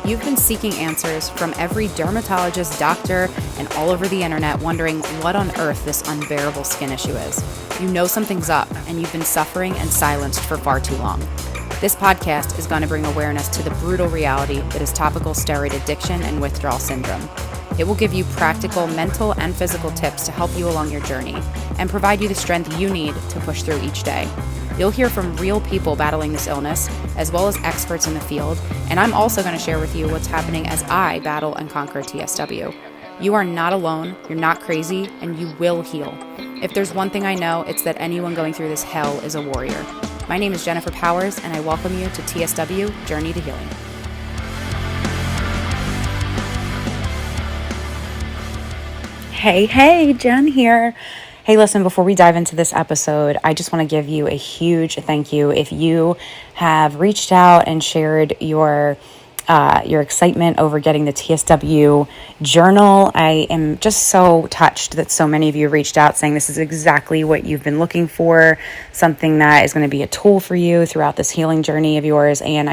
You've been seeking answers from every dermatologist, doctor, and all over the internet, wondering what on earth this unbearable skin issue is. You know something's up, and you've been suffering and silenced for far too long. This podcast is going to bring awareness to the brutal reality that is topical steroid addiction and withdrawal syndrome. It will give you practical mental and physical tips to help you along your journey and provide you the strength you need to push through each day. You'll hear from real people battling this illness, as well as experts in the field, and I'm also going to share with you what's happening as I battle and conquer TSW. You are not alone, you're not crazy, and you will heal. If there's one thing I know, it's that anyone going through this hell is a warrior. My name is Jennifer Powers, and I welcome you to TSW Journey to Healing. Hey, Jen here. Hey, listen, before we dive into this episode, I just want to give you a huge thank you. If you have reached out and shared your excitement over getting the TSW journal, I am just so touched that so many of you reached out saying this is exactly what you've been looking for, something that is going to be a tool for you throughout this healing journey of yours. And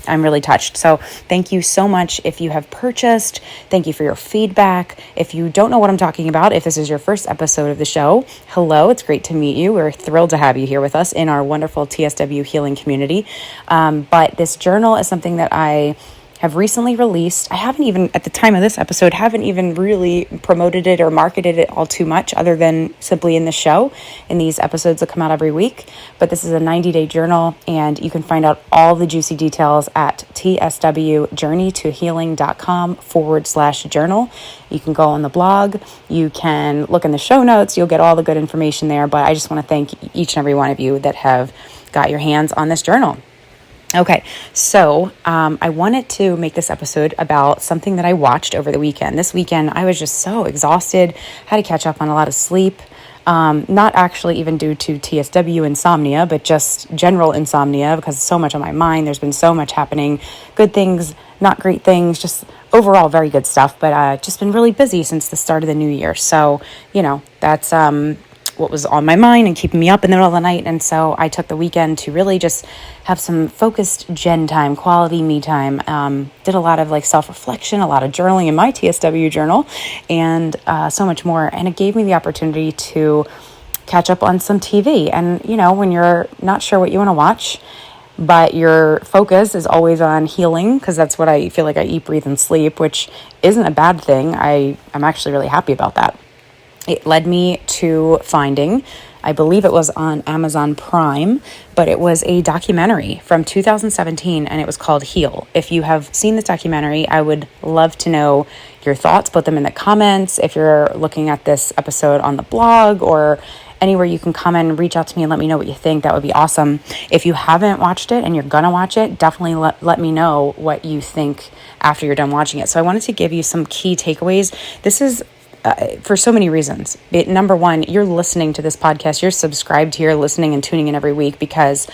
I'm really touched. So thank you so much. If you have purchased, thank you for your feedback. If you don't know what I'm talking about, if this is your first episode of the show, hello, it's great to meet you. We're thrilled to have you here with us in our wonderful TSW healing community. But this journal is something that I have recently released. I haven't even, at the time of this episode, really promoted it or marketed it all too much other than simply in the show, in these episodes that come out every week. But this is a 90-day journal, and you can find out all the juicy details at tswjourneytohealing.com/journal. You can go on the blog, you can look in the show notes, you'll get all the good information there. But I just want to thank each and every one of you that have got your hands on this journal. Okay, so I wanted to make this episode about something that I watched over the weekend. This weekend, I was just so exhausted, had to catch up on a lot of sleep, not actually even due to TSW insomnia, but just general insomnia because so much on my mind. There's been so much happening, good things, not great things, just overall very good stuff, but just been really busy since the start of the new year. So, that's what was on my mind and keeping me up in the middle of the night. And so I took the weekend to really just have some focused Jen time, quality me time. Did a lot of self-reflection, a lot of journaling in my TSW journal, and so much more. And it gave me the opportunity to catch up on some TV. And, when you're not sure what you want to watch, but your focus is always on healing, because that's what I feel like I eat, breathe, and sleep, which isn't a bad thing. I'm actually really happy about that. It led me to finding, I believe it was on Amazon Prime, but it was a documentary from 2017, and it was called Heal. If you have seen this documentary, I would love to know your thoughts. Put them in the comments. If you're looking at this episode on the blog or anywhere you can comment and reach out to me and let me know what you think, that would be awesome. If you haven't watched it and you're going to watch it, definitely let me know what you think after you're done watching it. So I wanted to give you some key takeaways. This is for so many reasons. Number one, you're listening to this podcast, you're subscribed here, listening and tuning in every week because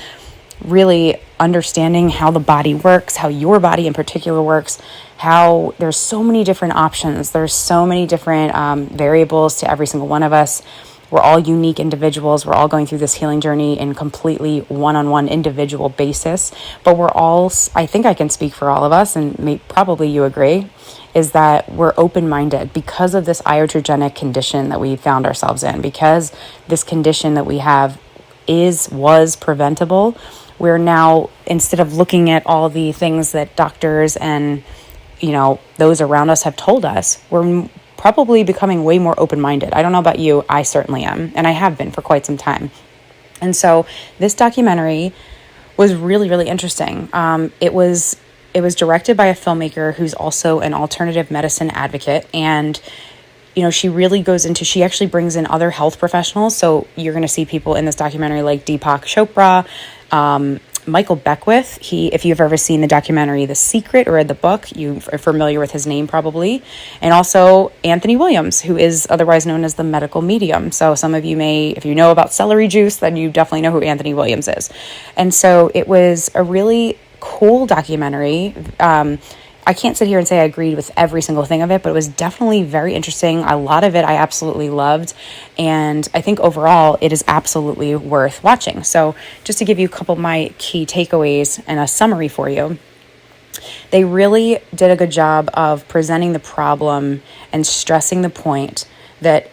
really understanding how the body works, how your body in particular works, how there's so many different options, there's so many different variables to every single one of us. We're all unique individuals. We're all going through this healing journey in completely one-on-one individual basis. But we're all, I think I can speak for all of us, and probably you agree, is that we're open-minded because of this iatrogenic condition that we found ourselves in. Because this condition that we have was preventable, we're now, instead of looking at all the things that doctors and, those around us have told us, we're probably becoming way more open-minded. I don't know about you, I certainly am, and I have been for quite some time. And so this documentary was really, really interesting. It was directed by a filmmaker who's also an alternative medicine advocate, and she actually brings in other health professionals. So you're going to see people in this documentary like Deepak Chopra, Michael Beckwith. If you've ever seen the documentary The Secret or read the book, you are familiar with his name probably. And also Anthony Williams, who is otherwise known as the medical medium. So some of you if you know about celery juice, then you definitely know who Anthony Williams is. And so it was a really cool documentary. I can't sit here and say I agreed with every single thing of it, but it was definitely very interesting. A lot of it I absolutely loved, and I think overall it is absolutely worth watching. So just to give you a couple of my key takeaways and a summary for you, They really did a good job of presenting the problem and stressing the point that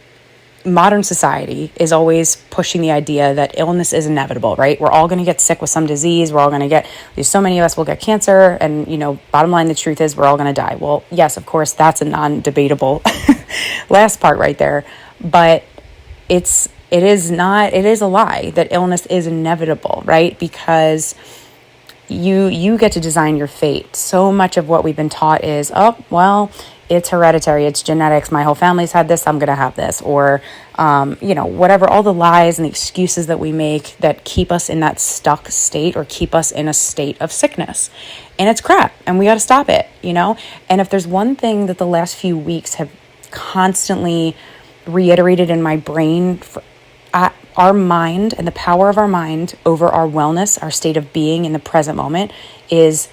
modern society is always pushing the idea that illness is inevitable, right? We're all going to get sick with some disease. We're all going to there's so many of us will get cancer. And, bottom line, the truth is we're all going to die. Well, yes, of course, that's a non-debatable last part right there. But it is a lie that illness is inevitable, right? Because you get to design your fate. So much of what we've been taught is, it's hereditary, it's genetics, my whole family's had this, I'm going to have this, or, whatever, all the lies and the excuses that we make that keep us in that stuck state or keep us in a state of sickness. And it's crap, and we got to stop it, And if there's one thing that the last few weeks have constantly reiterated in my brain, our mind and the power of our mind over our wellness, our state of being in the present moment is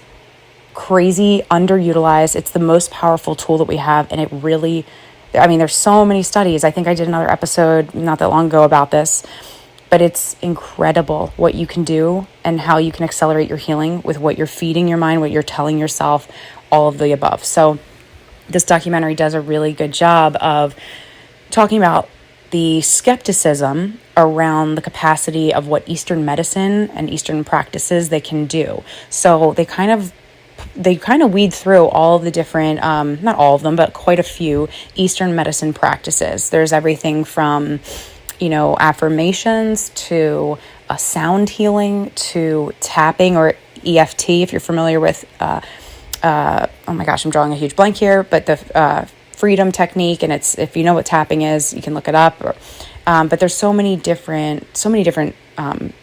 crazy underutilized. It's the most powerful tool that we have. And it really, there's so many studies. I think I did another episode not that long ago about this, but it's incredible what you can do and how you can accelerate your healing with what you're feeding your mind, what you're telling yourself, all of the above. So this documentary does a really good job of talking about the skepticism around the capacity of what Eastern medicine and Eastern practices they can do. So they kind of weed through all the different, not all of them, but quite a few Eastern medicine practices. There's everything from, affirmations to sound healing to tapping or EFT, if you're familiar with, oh my gosh, I'm drawing a huge blank here, but the freedom technique, and it's, if you know what tapping is, you can look it up. But there's so many different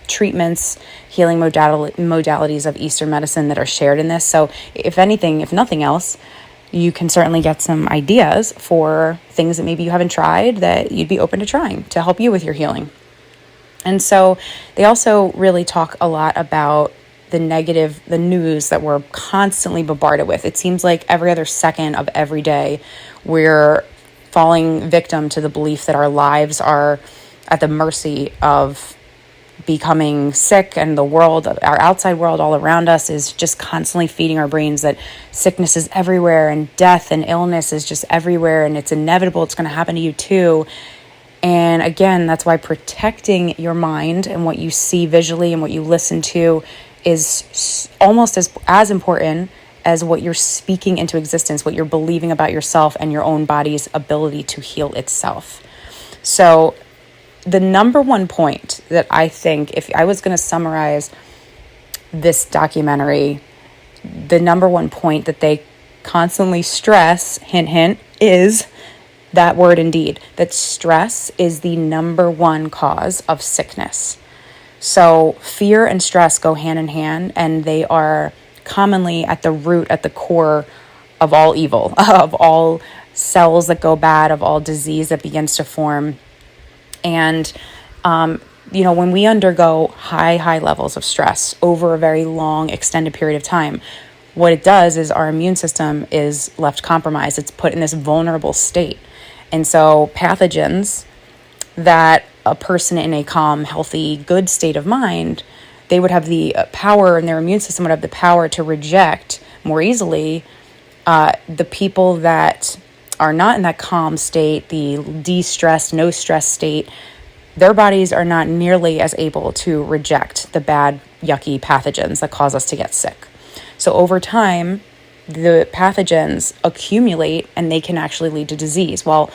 treatments, healing modalities of Eastern medicine that are shared in this. So if nothing else, you can certainly get some ideas for things that maybe you haven't tried that you'd be open to trying to help you with your healing. And so they also really talk a lot about the news that we're constantly bombarded with. It seems like every other second of every day, we're falling victim to the belief that our lives are at the mercy of becoming sick, and the world, our outside world all around us, is just constantly feeding our brains that sickness is everywhere and death and illness is just everywhere and it's inevitable, it's going to happen to you too. And again, that's why protecting your mind and what you see visually and what you listen to is almost as important as what you're speaking into existence, what you're believing about yourself and your own body's ability to heal itself. So the number one point that I think, if I was going to summarize this documentary, the number one point that they constantly stress, hint, hint, is that word indeed, that stress is the number one cause of sickness. So fear and stress go hand in hand, and they are commonly at the root, at the core of all evil, of all cells that go bad, of all disease that begins to form. And, when we undergo high levels of stress over a very long, extended period of time, what it does is our immune system is left compromised. It's put in this vulnerable state. And so pathogens that a person in a calm, healthy, good state of mind, they would have the power, and their immune system would have the power to reject more easily the people that are not in that calm state, the de-stressed, no stress state. Their bodies are not nearly as able to reject the bad, yucky pathogens that cause us to get sick. So over time, the pathogens accumulate and they can actually lead to disease. Well,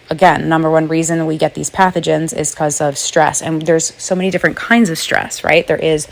again, number one reason we get these pathogens is because of stress. And there's so many different kinds of stress, right? There is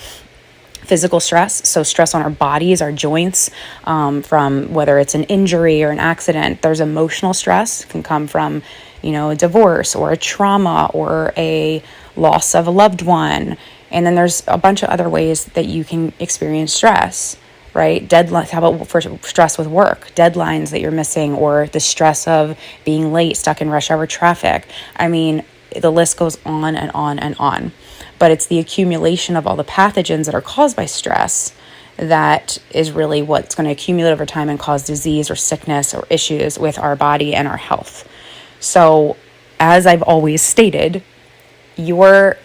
physical stress, so stress on our bodies, our joints, from whether it's an injury or an accident. There's emotional stress, can come from, a divorce or a trauma or a loss of a loved one. And then there's a bunch of other ways that you can experience stress, right? Deadlines. How about for stress with work? Deadlines that you're missing, or the stress of being late, stuck in rush hour traffic. The list goes on and on and on. But it's the accumulation of all the pathogens that are caused by stress that is really what's going to accumulate over time and cause disease or sickness or issues with our body and our health. So, as I've always stated, your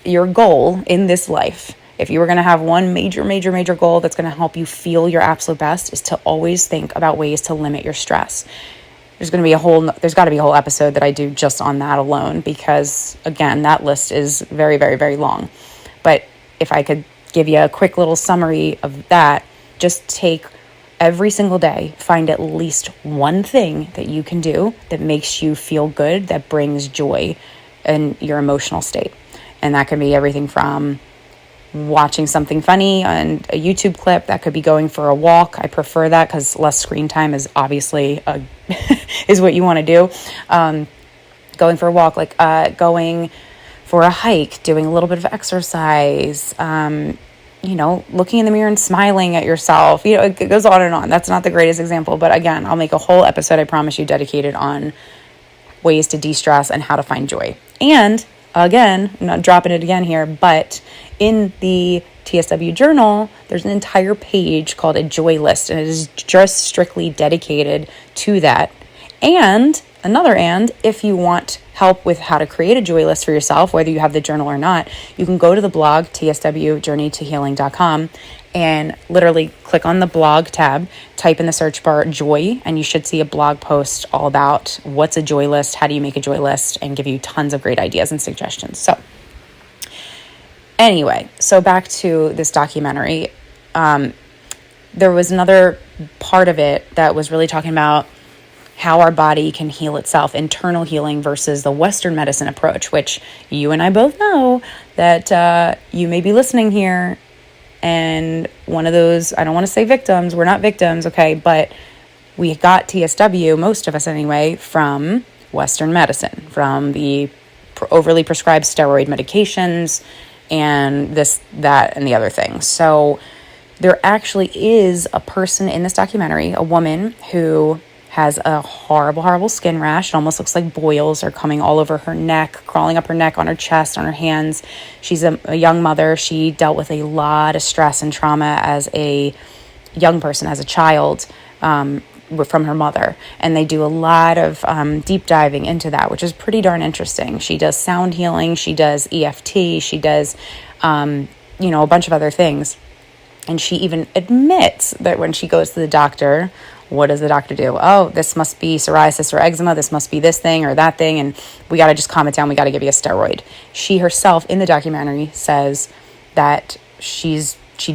goal in this life If you were going to have one major goal that's going to help you feel your absolute best, is to always think about ways to limit your stress. There's got to be a whole episode that I do just on that alone, because again, that list is very, very, very long. But if I could give you a quick little summary of that, just take every single day, find at least one thing that you can do that makes you feel good, that brings joy in your emotional state. And that could be everything from watching something funny on a YouTube clip. That could be going for a walk. I prefer that because less screen time is obviously is what you want to do. Going for a walk, like going for a hike, doing a little bit of exercise, looking in the mirror and smiling at yourself. It goes on and on. That's not the greatest example, but again, I'll make a whole episode, I promise you, dedicated on ways to de-stress and how to find joy. And again, I'm not dropping it again here, but in the TSW journal, there's an entire page called a joy list, and it is just strictly dedicated to that. And if you want help with how to create a joy list for yourself, whether you have the journal or not, you can go to the blog, tswjourneytohealing.com, and literally click on the blog tab, type in the search bar joy, and you should see a blog post all about what's a joy list, how do you make a joy list, and give you tons of great ideas and suggestions. So anyway, so back to this documentary. There was another part of it that was really talking about how our body can heal itself, internal healing versus the Western medicine approach, which you and I both know that you may be listening here and one of those, I don't want to say victims, we're not victims, okay, but we got TSW, most of us anyway, from Western medicine, from the overly prescribed steroid medications and this, that, and the other thing. So there actually is a person in this documentary, a woman who has a horrible skin rash. It almost looks like boils are coming all over her neck, crawling up her neck, on her chest, on her hands. She's a young mother. She dealt with a lot of stress and trauma as a young person, as a child, from her mother. And they do a lot of deep diving into that, which is pretty darn interesting. She does sound healing. She does EFT. She does, a bunch of other things. And she even admits that when she goes to the doctor, what does the doctor do? Oh, this must be psoriasis or eczema. This must be this thing or that thing. And we got to just calm it down. We got to give you a steroid. She herself in the documentary says that she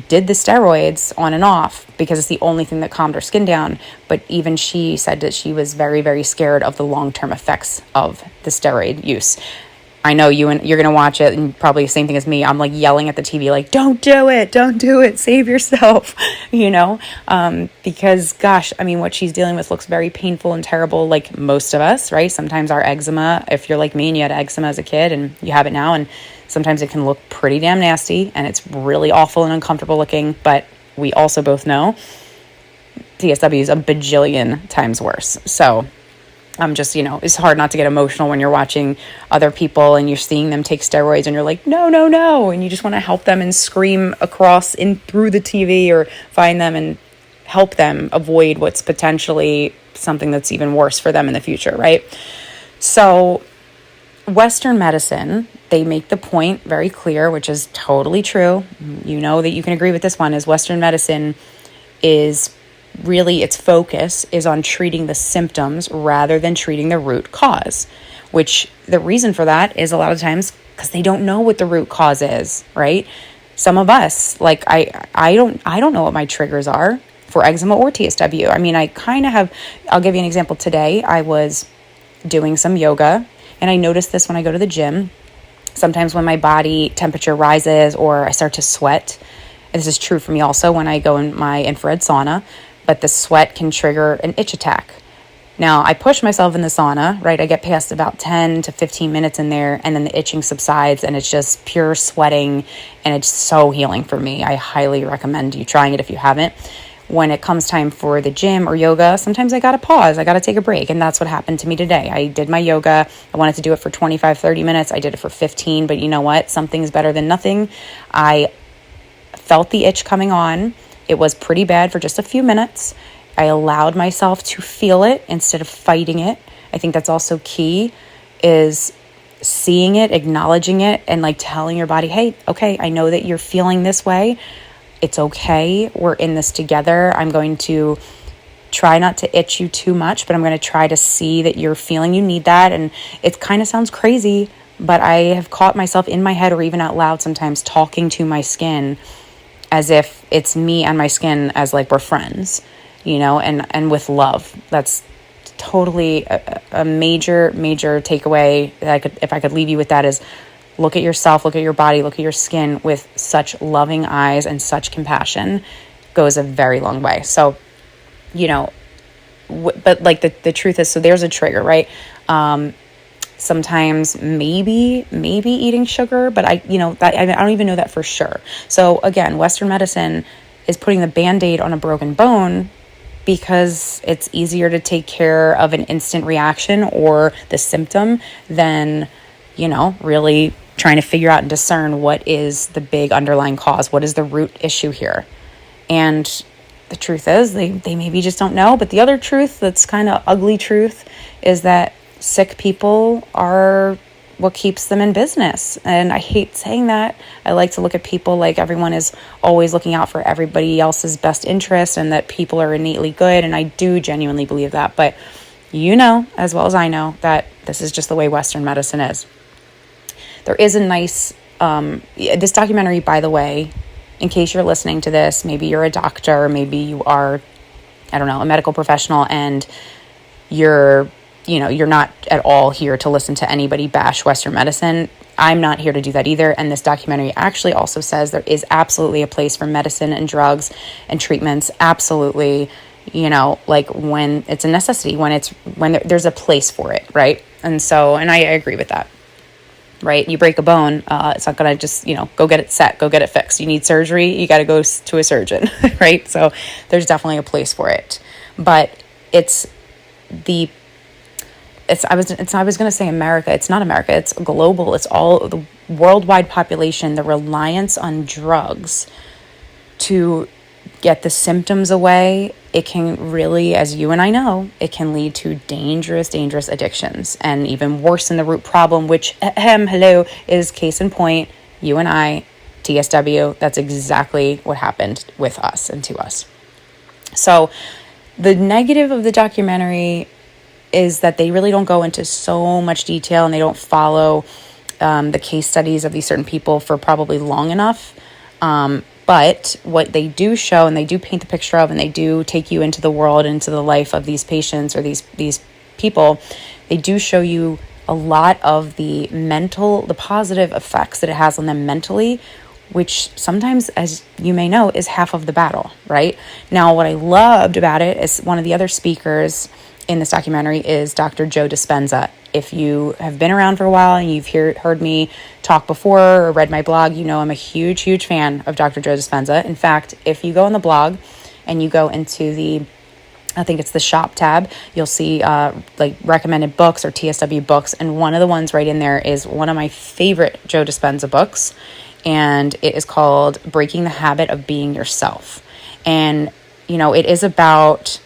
did the steroids on and off because it's the only thing that calmed her skin down. But even she said that she was very, very scared of the long-term effects of the steroid use. I know you're going to watch it and probably the same thing as me. I'm like yelling at the TV, like, don't do it, save yourself, because gosh, I mean, what she's dealing with looks very painful and terrible, like most of us, right? Sometimes our eczema, if you're like me and you had eczema as a kid and you have it now, and sometimes it can look pretty damn nasty and it's really awful and uncomfortable looking, but we also both know TSW is a bajillion times worse. So I'm just, it's hard not to get emotional when you're watching other people and you're seeing them take steroids and you're like, no. And you just want to help them and scream across through the TV or find them and help them avoid what's potentially something that's even worse for them in the future, right? So Western medicine, they make the point very clear, which is totally true. You know that you can agree with this one, is Western medicine is really, its focus is on treating the symptoms rather than treating the root cause, which the reason for that is a lot of times because they don't know what the root cause is, right? Some of us, like I don't know what my triggers are for eczema or TSW. I mean, I kind of have. I'll give you an example. Today I was doing some yoga and I noticed this when I go to the gym. Sometimes when my body temperature rises or I start to sweat, and this is true for me also when I go in my infrared sauna, but the sweat can trigger an itch attack. Now, I push myself in the sauna, right? I get past about 10 to 15 minutes in there, and then the itching subsides, and it's just pure sweating, and it's so healing for me. I highly recommend you trying it if you haven't. When it comes time for the gym or yoga, sometimes I got to pause. I got to take a break, and that's what happened to me today. I did my yoga. I wanted to do it for 25, 30 minutes. I did it for 15, but you know what? Something's better than nothing. I felt the itch coming on. It was pretty bad for just a few minutes. I allowed myself to feel it instead of fighting it. I think that's also key, is seeing it, acknowledging it, and like telling your body, hey, okay, I know that you're feeling this way. It's okay. We're in this together. I'm going to try not to itch you too much, but I'm going to try to see that you're feeling you need that. And it kind of sounds crazy, but I have caught myself in my head or even out loud sometimes talking to my skin as if it's me and my skin as like we're friends, and with love. That's totally a major takeaway that if I could leave you with that is look at yourself, look at your body, look at your skin with such loving eyes and such compassion goes a very long way. So, but like the truth is, so there's a trigger, right? Sometimes maybe eating sugar, but I don't even know that for sure. So again, Western medicine is putting the Band-Aid on a broken bone because it's easier to take care of an instant reaction or the symptom than, really trying to figure out and discern what is the big underlying cause. What is the root issue here? And the truth is they maybe just don't know. But the other truth that's kind of ugly truth is that sick people are what keeps them in business. And I hate saying that. I like to look at people like everyone is always looking out for everybody else's best interest and that people are innately good. And I do genuinely believe that. But as well as I know, that this is just the way Western medicine is. There is a nice, this documentary, by the way, in case you're listening to this, maybe you're a doctor, maybe you are, a medical professional, and you're not at all here to listen to anybody bash Western medicine. I'm not here to do that either. And this documentary actually also says there is absolutely a place for medicine and drugs and treatments. Absolutely, like when it's a necessity, when there's a place for it, right? And I agree with that. Right? You break a bone, it's not going to just, go get it set, go get it fixed. You need surgery, you got to go to a surgeon, right? So there's definitely a place for it. But I was going to say America. It's not America. It's global. It's all the worldwide population, the reliance on drugs to get the symptoms away. It can really, as you and I know, it can lead to dangerous addictions and even worse than the root problem, which, is case in point, you and I, TSW. That's exactly what happened with us and to us. So the negative of the documentary is that they really don't go into so much detail and they don't follow the case studies of these certain people for probably long enough. But what they do show, and they do paint the picture of, and they do take you into the world, into the life of these patients or these people, they do show you a lot of the positive effects that it has on them mentally, which sometimes, as you may know, is half of the battle, right? Now, what I loved about it is one of the other speakers in this documentary is Dr. Joe Dispenza. If you have been around for a while and you've heard me talk before or read my blog, I'm a huge fan of Dr. Joe Dispenza. In fact, if you go on the blog and you go into I think it's the shop tab, you'll see like recommended books or TSW books. And one of the ones right in there is one of my favorite Joe Dispenza books. And it is called Breaking the Habit of Being Yourself. And, it is about...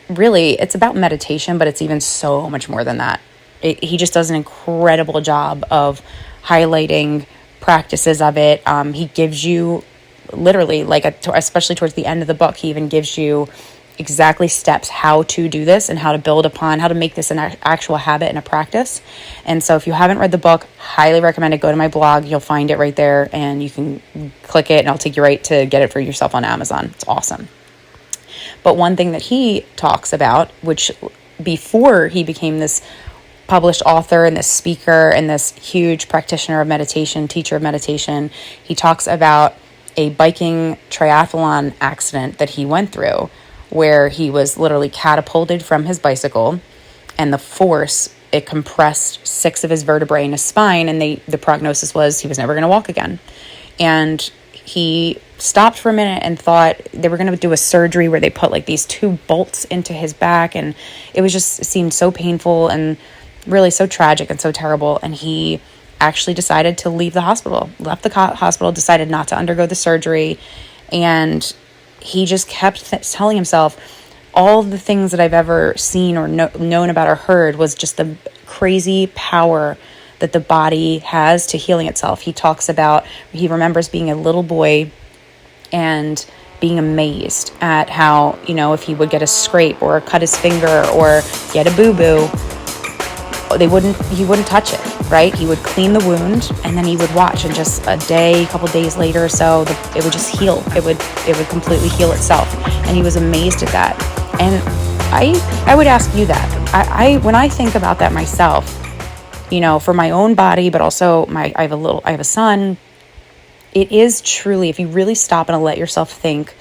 Really, it's about meditation, but it's even so much more than that. He just does an incredible job of highlighting practices of it. He gives you literally, especially towards the end of the book, he even gives you exactly steps how to do this and how to build upon, how to make this an actual habit and a practice. And so if you haven't read the book, highly recommend it. Go to my blog. You'll find it right there and you can click it and I'll take you right to get it for yourself on Amazon. It's awesome. But one thing that he talks about, which before he became this published author and this speaker and this huge practitioner of meditation, teacher of meditation, he talks about a biking triathlon accident that he went through where he was literally catapulted from his bicycle and the force, it compressed 6 of his vertebrae in his spine and the prognosis was he was never going to walk again. And he stopped for a minute and thought they were going to do a surgery where they put these 2 bolts into his back. And it seemed so painful and really so tragic and so terrible. And he actually decided to leave the hospital, left the hospital, decided not to undergo the surgery. And he just kept telling himself all the things that I've ever seen or known about or heard was just the crazy power that the body has to healing itself. He remembers being a little boy and being amazed at how, if he would get a scrape or cut his finger or get a boo-boo, he wouldn't touch it, right? He would clean the wound, and then he would watch, and just a couple days later or so, it would just heal. It would completely heal itself. And he was amazed at that. And I would ask you that. When I think about that myself, for my own body, but also I have a son. It is truly, if you really stop and let yourself think,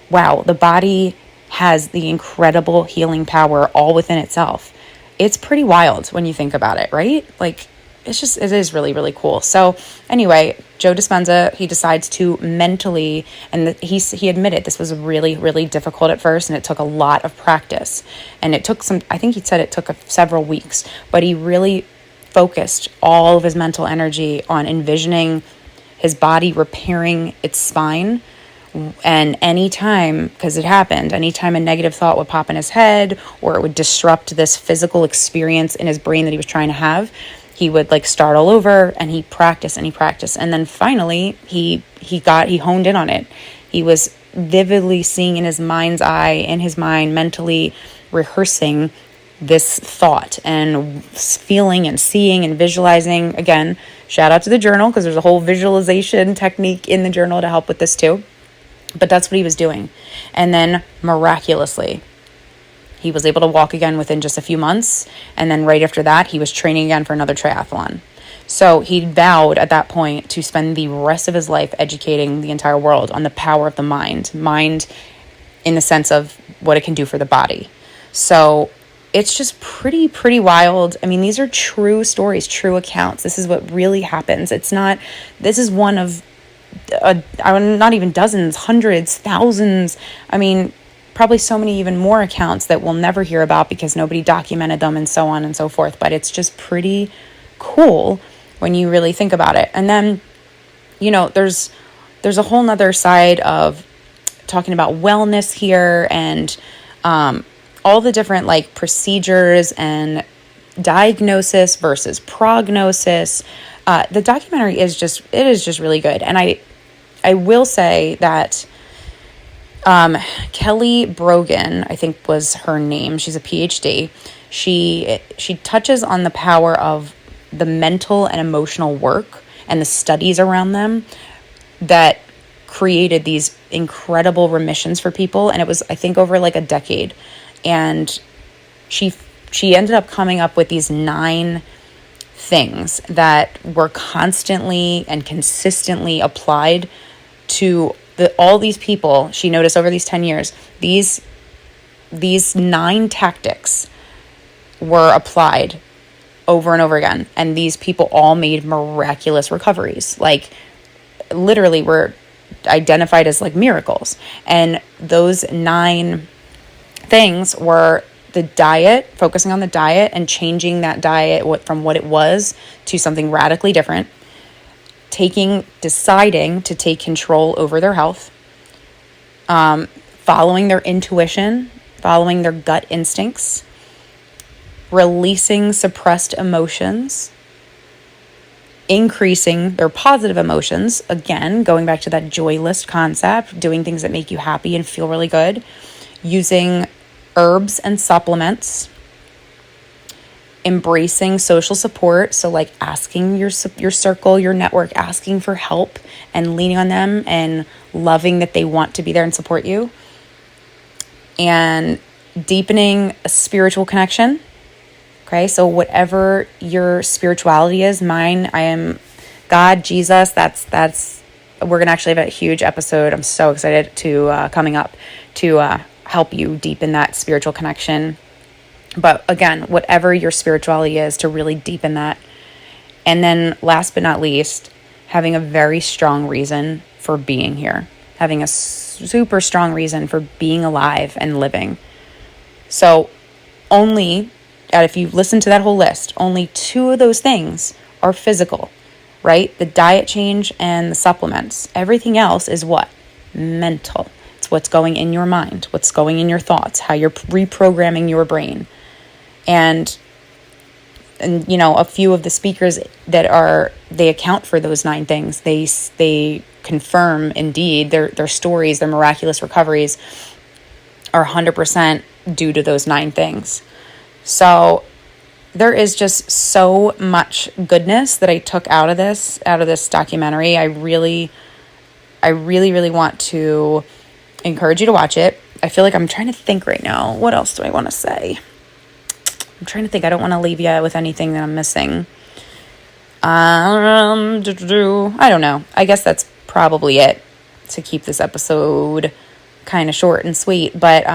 wow, the body has the incredible healing power all within itself. It's pretty wild when you think about it, right? Like, it is really, really cool. So anyway, Joe Dispenza, he decides to mentally, and he admitted this was really, really difficult at first, and it took a lot of practice. And it took I think he said it took several weeks, but he really focused all of his mental energy on envisioning his body repairing its spine. And because it happened, anytime a negative thought would pop in his head, or it would disrupt this physical experience in his brain that he was trying to have, he would start all over, and he practiced. And then finally he honed in on it. He was vividly seeing in his mind's eye, in his mind, mentally rehearsing this thought and feeling and seeing and visualizing. Again, shout out to the journal, because there's a whole visualization technique in the journal to help with this too. But that's what he was doing. And then miraculously, he was able to walk again within just a few months. And then right after that, he was training again for another triathlon. So he vowed at that point to spend the rest of his life educating the entire world on the power of the mind. Mind in the sense of what it can do for the body. So it's just pretty wild. I mean, these are true stories, true accounts. This is what really happens. This is one of not even dozens, hundreds, thousands. I mean, probably so many even more accounts that we'll never hear about because nobody documented them, and so on and so forth. But it's just pretty cool when you really think about it. And then, there's a whole nother side of talking about wellness here, and all the different procedures and diagnosis versus prognosis. The documentary is just really good. And I will say that Kelly Brogan, I think was her name. She's a PhD. She touches on the power of the mental and emotional work and the studies around them that created these incredible remissions for people. And it was, I think, over a decade. And she ended up coming up with these 9 things that were constantly and consistently applied to all these people. She noticed over these 10 years, these 9 tactics were applied over and over again. And these people all made miraculous recoveries. Literally were identified as miracles. And those 9 things were the diet, focusing on the diet and changing that diet from what it was to something radically different, deciding to take control over their health, following their intuition, following their gut instincts, releasing suppressed emotions, increasing their positive emotions, again, going back to that joy list concept, doing things that make you happy and feel really good, using herbs and supplements, embracing social support. So asking your circle, your network, asking for help and leaning on them and loving that they want to be there and support you, and deepening a spiritual connection. Okay. So whatever your spirituality is, mine, I am God, Jesus. That's, we're going to actually have a huge episode. I'm so excited to, coming up to, help you deepen that spiritual connection. But again, whatever your spirituality is, to really deepen that. And then last but not least, having a very strong reason for being here, having a super strong reason for being alive and living. So if you listen to that whole list, only 2 of those things are physical, right? The diet change and the supplements. Everything else is what? Mental. What's going in your mind, what's going in your thoughts, how you're reprogramming your brain. And and a few of the speakers they account for those 9 things. They confirm indeed their stories, their miraculous recoveries are 100% due to those 9 things. So there is just so much goodness that I took out of this documentary. I really want to encourage you to watch it. I feel like I'm trying to think right now. What else do I want to say? I'm trying to think. I don't want to leave you with anything that I'm missing. I don't know. I guess that's probably it to keep this episode kind of short and sweet. But,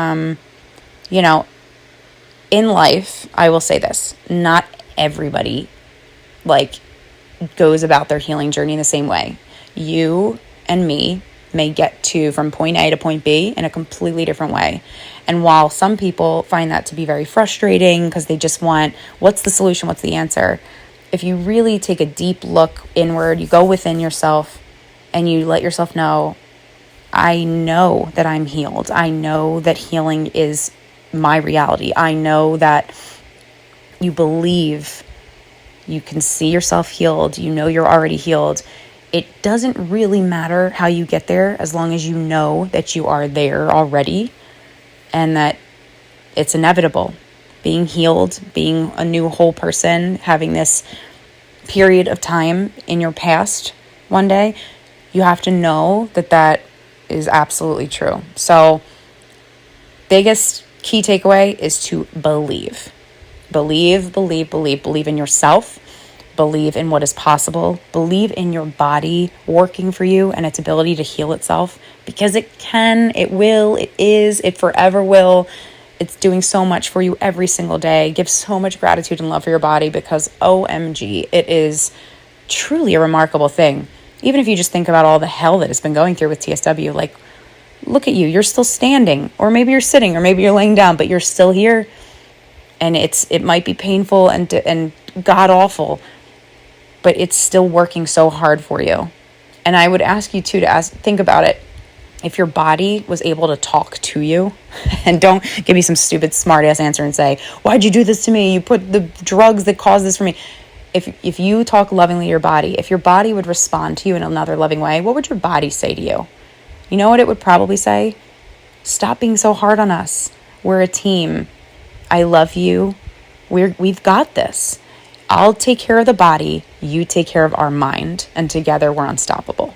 in life, I will say this. Not everybody, goes about their healing journey the same way. You and me may get from point A to point B in a completely different way. And while some people find that to be very frustrating because they just want, what's the solution? What's the answer? If you really take a deep look inward, you go within yourself and you let yourself know, I know that I'm healed. I know that healing is my reality. I know that you believe you can see yourself healed. You know you're already healed. It doesn't really matter how you get there as long as you know that you are there already and that it's inevitable. Being healed, being a new whole person, having this period of time in your past one day, you have to know that is absolutely true. So, biggest key takeaway is to believe. Believe in yourself. Believe in what is possible. Believe in your body working for you and its ability to heal itself, because it can, it will, it is, it forever will. It's doing so much for you every single day. Give so much gratitude and love for your body, because OMG, it is truly a remarkable thing. Even if you just think about all the hell that it's been going through with TSW, look at you, you're still standing, or maybe you're sitting, or maybe you're laying down, but you're still here. And it might be painful and god awful, but it's still working so hard for you. And I would ask you too to think about it. If your body was able to talk to you, and don't give me some stupid smart ass answer and say, why'd you do this to me? You put the drugs that caused this for me. If you talk lovingly to your body, if your body would respond to you in another loving way, what would your body say to you? You know what it would probably say? Stop being so hard on us. We're a team. I love you. We've got this. I'll take care of the body. You take care of our mind. And together we're unstoppable.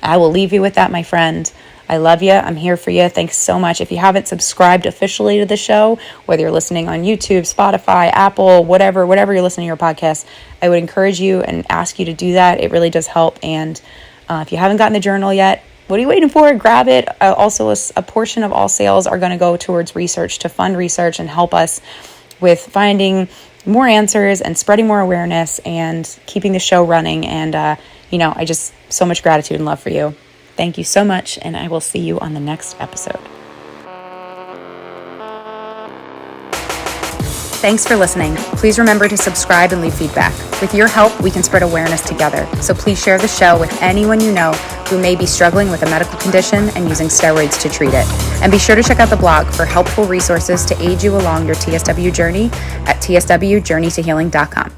I will leave you with that, my friend. I love you. I'm here for you. Thanks so much. If you haven't subscribed officially to the show, whether you're listening on YouTube, Spotify, Apple, whatever you're listening to your podcast, I would encourage you and ask you to do that. It really does help. And if you haven't gotten the journal yet, what are you waiting for? Grab it. Also, a portion of all sales are going to go towards research, to fund research and help us with finding more answers and spreading more awareness and keeping the show running. And, I just so much gratitude and love for you. Thank you so much. And I will see you on the next episode. Thanks for listening. Please remember to subscribe and leave feedback. With your help, we can spread awareness together. So please share the show with anyone you know who may be struggling with a medical condition and using steroids to treat it. And be sure to check out the blog for helpful resources to aid you along your TSW journey at tswjourneytohealing.com.